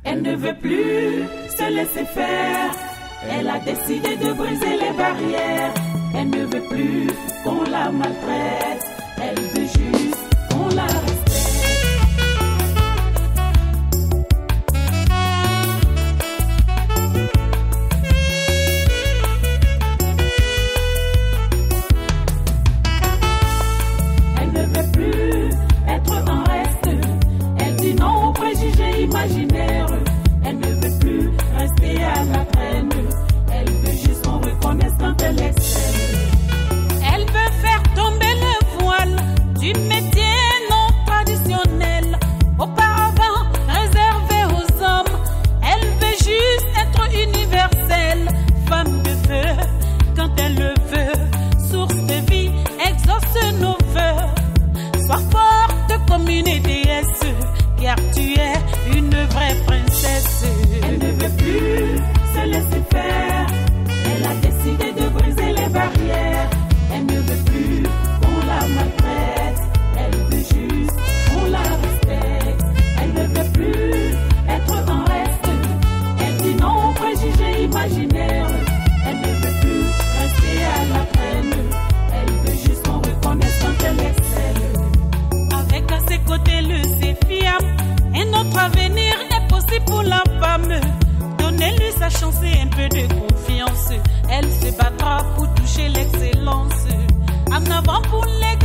Elle ne veut plus se laisser faire. Elle a décidé de briser les barrières. Elle ne veut plus qu'on la maltraite. Elle veut juste qu'on la respecte. Elle ne veut plus être en reste. Elle dit non aux préjugés imaginaires. Elle ne veut plus rester à la traîne. Elle veut juste qu'on reconnaisse quand elle excelle. Elle veut faire tomber le voile du métier non traditionnel, auparavant réservé aux hommes. Elle veut juste être universelle, femme de feu quand elle le veut, source de vie, exauce nos vœux. Sois forte comme une déesse, car tu es une vraie princesse. Elle ne veut plus se laisser faire. Elle a décidé de briser les barrières. Elle ne veut plus qu'on la maltraite. Elle veut juste qu'on la respecte. Elle ne veut plus être en reste. Elle dit non aux préjugés imaginaires. Elle ne veut plus rester à la traîne. Elle veut juste qu'on reconnaisse quand elle excelle. Avec à ses côtés le Zéphiam, un autre avenir est possible pour la femme. Donnez-lui sa chance et un peu de confiance. Elle se battra pour toucher l'excellence. En avant pour les